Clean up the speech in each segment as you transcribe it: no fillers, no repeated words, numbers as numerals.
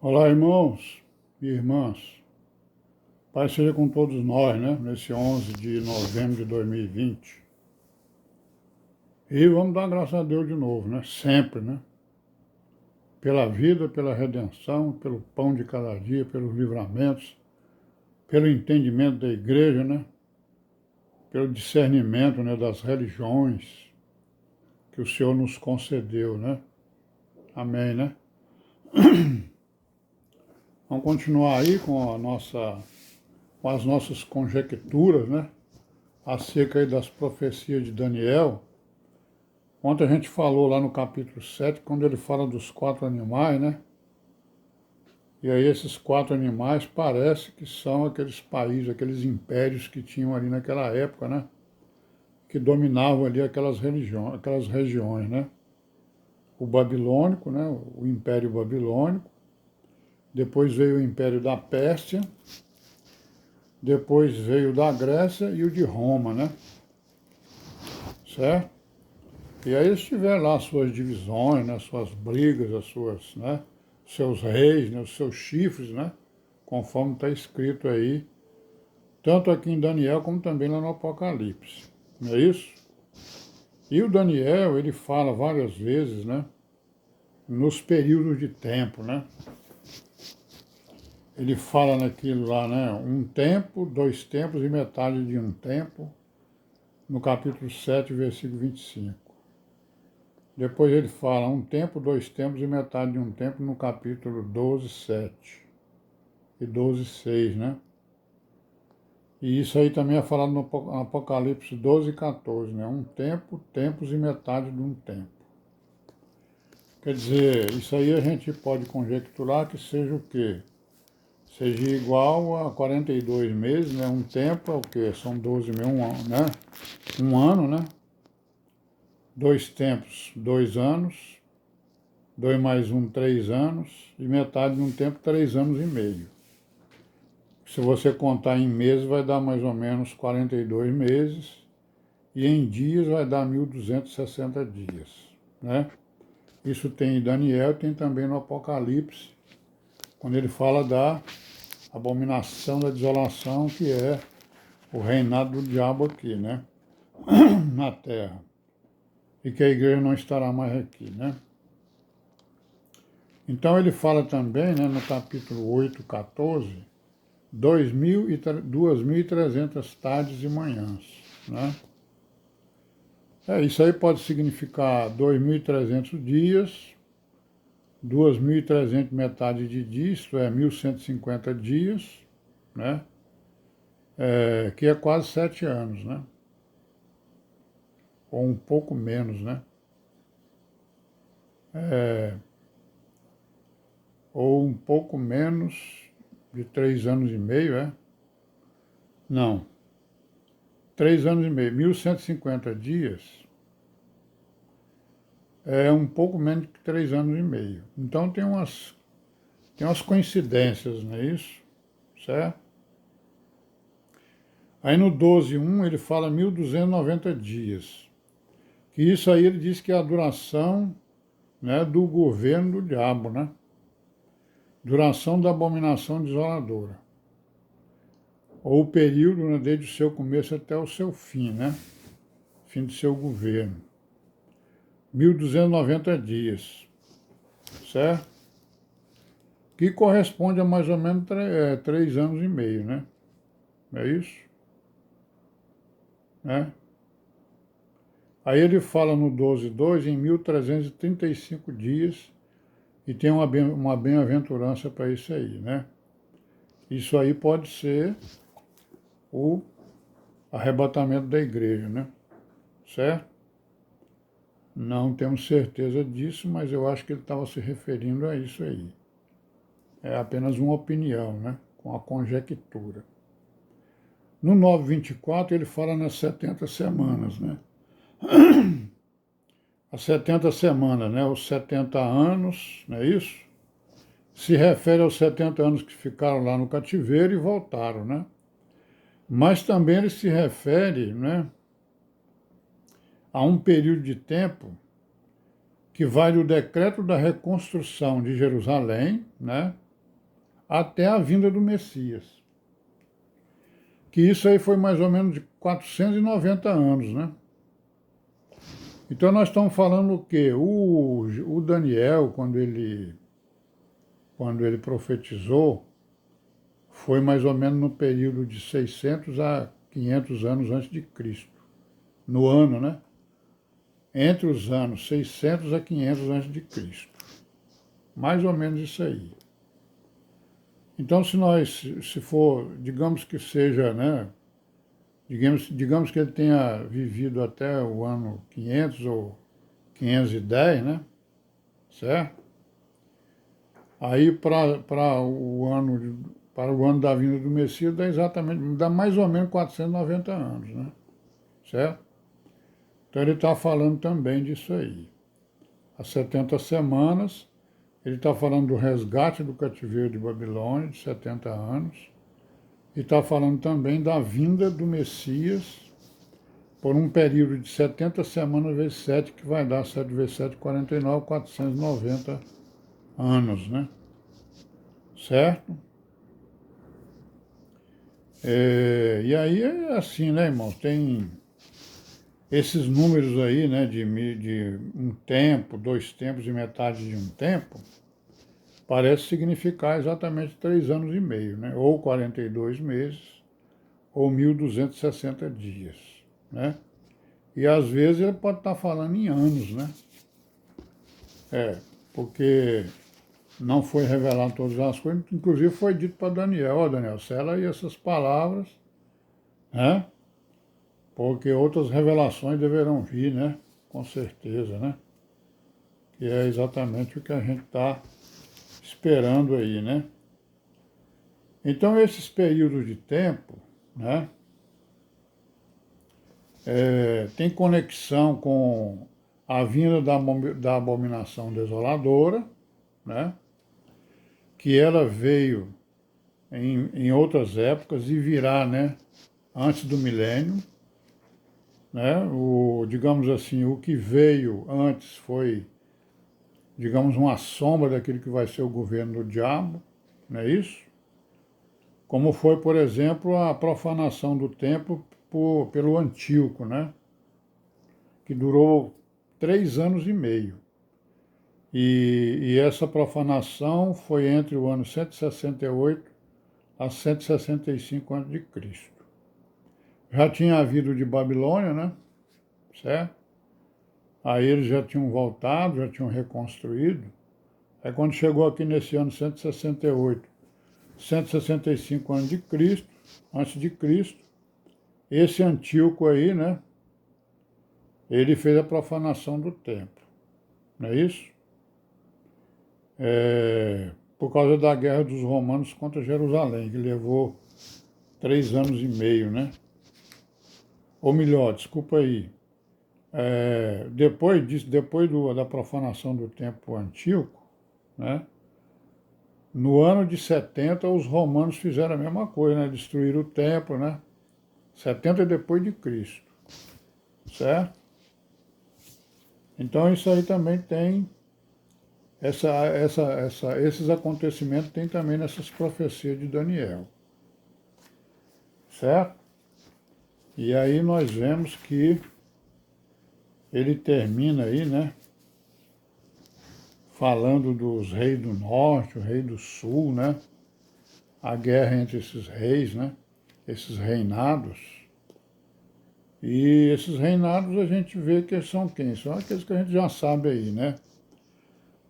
Olá, irmãos e irmãs. Pai seja com todos nós, né? Nesse 11 de novembro de 2020. E vamos dar graças a Deus de novo, né? Sempre, né? Pela vida, pela redenção, pelo pão de cada dia, pelos livramentos, pelo entendimento da igreja, né? Pelo discernimento, né, das religiões que o Senhor nos concedeu, né? Amém, né? Vamos continuar aí com as nossas conjecturas, né? Acerca aí das profecias de Daniel. Ontem a gente falou lá no capítulo 7, quando ele fala dos 4 animais, né? E aí esses 4 animais parece que são aqueles países, aqueles impérios que tinham ali naquela época, né? Que dominavam ali aquelas regiões, né? O babilônico, né? O Império Babilônico. Depois veio o Império da Pérsia. Depois veio o da Grécia e o de Roma, né? Certo? E aí eles tiveram lá as suas divisões, né, as suas brigas, né, seus reis, né, os seus chifres, né, conforme está escrito aí, tanto aqui em Daniel como também lá no Apocalipse. Não é isso? E o Daniel, ele fala várias vezes, né, nos períodos de tempo, né? Ele fala naquilo lá, né, um tempo, 2 tempos e metade de um tempo, no capítulo 7, versículo 25. Depois ele fala um tempo, 2 tempos e metade de um tempo no capítulo 12, 7 e 12, 6, né? E isso aí também é falado no Apocalipse 12 e 14, né? Um tempo, tempos e metade de um tempo. Quer dizer, isso aí a gente pode conjecturar que seja o quê? Seja igual a 42 meses, né? Um tempo é o quê? São 12 meses, né? Um ano, né? 2 tempos, 2 anos. 2 mais 1, 3 anos, e metade de um tempo, 3 anos e meio. Se você contar em meses, vai dar mais ou menos 42 meses, e em dias vai dar 1.260 dias, né? Isso tem em Daniel, tem também no Apocalipse, quando ele fala da abominação da desolação, que é o reinado do diabo aqui, né? Na terra. E que a igreja não estará mais aqui, né? Então ele fala também, né, no capítulo 8, 14, 2.300 tardes e manhãs, né? Isso aí pode significar 2.300 dias, 2.300 metade de dia, isto é, 1.150 dias, né? Que é quase 7 anos, né? Ou um pouco menos, né? Ou um pouco menos de 3 anos e meio, é? Não, 3 anos e meio, 1.150 dias é um pouco menos que 3 anos e meio. Então tem umas coincidências, não é isso? Certo? Aí no 12:1 ele fala 1.290 dias. Que isso aí ele diz que é a duração, né, do governo do diabo, né? Duração da abominação desoladora. Ou o período, né, desde o seu começo até o seu fim, né? Fim do seu governo. 1.290 dias. Certo? Que corresponde a mais ou menos 3 anos e meio, né? É isso? Né? Aí ele fala no 12:2 em 1.335 dias e tem uma bem-aventurança para isso aí, né? Isso aí pode ser o arrebatamento da igreja, né? Certo? Não temos certeza disso, mas eu acho que ele estava se referindo a isso aí. É apenas uma opinião, né? Com a conjectura. No 9:24 ele fala nas 70 semanas, né? As 70 semanas, né? Os 70 anos, não é isso? Se refere aos 70 anos que ficaram lá no cativeiro e voltaram, né? Mas também ele se refere, né, a um período de tempo que vai do decreto da reconstrução de Jerusalém, né, até a vinda do Messias. Que isso aí foi mais ou menos de 490 anos, né? Então nós estamos falando o quê? O Daniel, quando ele profetizou, foi mais ou menos no período de 600 a 500 anos antes de Cristo. No ano, né? Entre os anos 600 a 500 antes de Cristo. Mais ou menos isso aí. Então, se for, digamos que seja, né? Digamos que ele tenha vivido até o ano 500 ou 510, né? Certo? Aí para o ano da vinda do Messias dá mais ou menos 490 anos, né? Certo? Então ele está falando também disso aí. As 70 semanas, ele está falando do resgate do cativeiro de Babilônia, de 70 anos, e está falando também da vinda do Messias por um período de 70 semanas vezes 7, que vai dar 7 vezes 7, 49, 490 anos, né? Certo? E aí é assim, né, irmãos? Tem esses números aí, né, de um tempo, 2 tempos e metade de um tempo, parece significar exatamente 3 anos e meio, né? Ou 42 meses, ou 1.260 dias, né? E às vezes ele pode estar falando em anos, né? Porque não foi revelado todas as coisas, inclusive foi dito para Daniel, ó Daniel, sela aí essas palavras, né? Porque outras revelações deverão vir, né? Com certeza, né? Que é exatamente o que a gente está esperando aí, né? Então, esses períodos de tempo, né? Tem conexão com a vinda da abominação desoladora, né? Que ela veio em outras épocas e virá, né? Antes do milênio, né? Digamos assim, o que veio antes foi, digamos, uma sombra daquilo que vai ser o governo do diabo, não é isso? Como foi, por exemplo, a profanação do templo pelo Antíoco, né? Que durou 3 anos e meio. E essa profanação foi entre o ano 168 a 165 a.C. Já tinha havido de Babilônia, né? Certo? Aí eles já tinham voltado, já tinham reconstruído. Aí quando chegou aqui nesse ano 168, 165 antes de Cristo, esse Antíoco aí, né? Ele fez a profanação do templo, não é isso? Por causa da guerra dos romanos contra Jerusalém, que levou 3 anos e meio, né? Ou melhor, desculpa aí, depois disso, da profanação do templo Antíoco, né? No ano de 70, os romanos fizeram a mesma coisa, né? Destruíram o templo, né? 70 depois de Cristo, certo? Então isso aí também tem, esses acontecimentos tem também nessas profecias de Daniel, certo? E aí nós vemos que ele termina aí, né? Falando dos reis do norte, o rei do sul, né? A guerra entre esses reis, né? Esses reinados. E esses reinados a gente vê que são quem? São aqueles que a gente já sabe aí, né?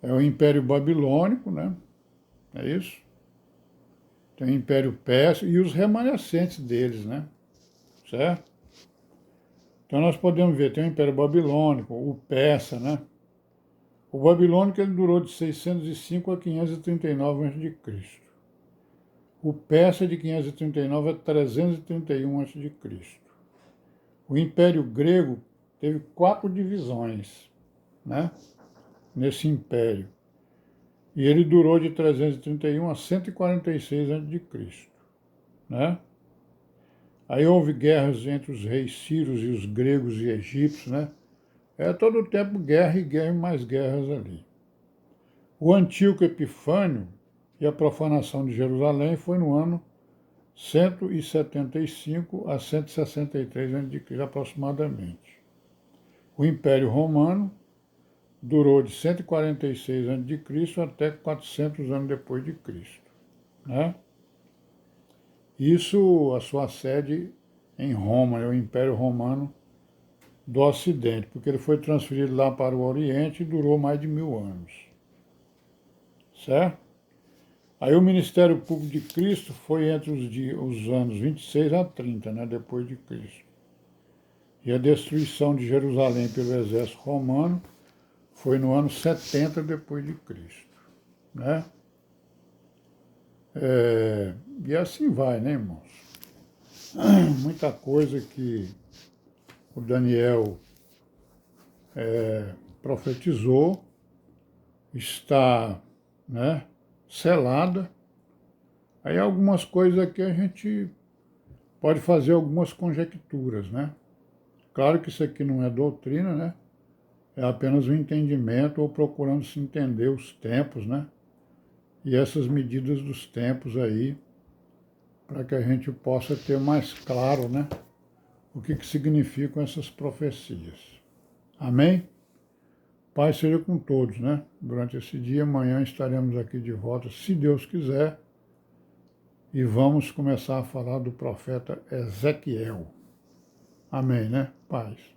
É o Império Babilônico, né? É isso? Tem o Império Persa e os remanescentes deles, né? Certo? Então nós podemos ver, tem o Império Babilônico, o Persa, né? O Babilônico ele durou de 605 a 539 a.C. O Persa de 539 a 331 a.C. O Império Grego teve 4 divisões, né? Nesse império. E ele durou de 331 a 146 a.C., né? Aí houve guerras entre os reis sírios e os gregos e egípcios, né? Todo o tempo guerra e mais guerras ali. O Antíoco Epifânio, E a profanação de Jerusalém foi no ano 175 a 163 a.C., aproximadamente. O Império Romano durou de 146 a.C. até 400 anos depois de Cristo, né? Isso, a sua sede em Roma, é o Império Romano do Ocidente, porque ele foi transferido lá para o Oriente e durou mais de 1000 anos, certo? Aí o Ministério Público de Cristo foi entre os anos 26 a 30, né, depois de Cristo. E a destruição de Jerusalém pelo exército romano foi no ano 70 depois de Cristo, né? E assim vai, né, irmãos? Muita coisa que o Daniel profetizou está, né, selada. Aí algumas coisas aqui a gente pode fazer algumas conjecturas, né? Claro que isso aqui não é doutrina, né? É apenas um entendimento ou procurando se entender os tempos, né? E essas medidas dos tempos aí, para que a gente possa ter mais claro, né? O que significam essas profecias. Amém? Pai seja com todos, né? Durante esse dia, amanhã estaremos aqui de volta, se Deus quiser, e vamos começar a falar do profeta Ezequiel. Amém, né? Paz.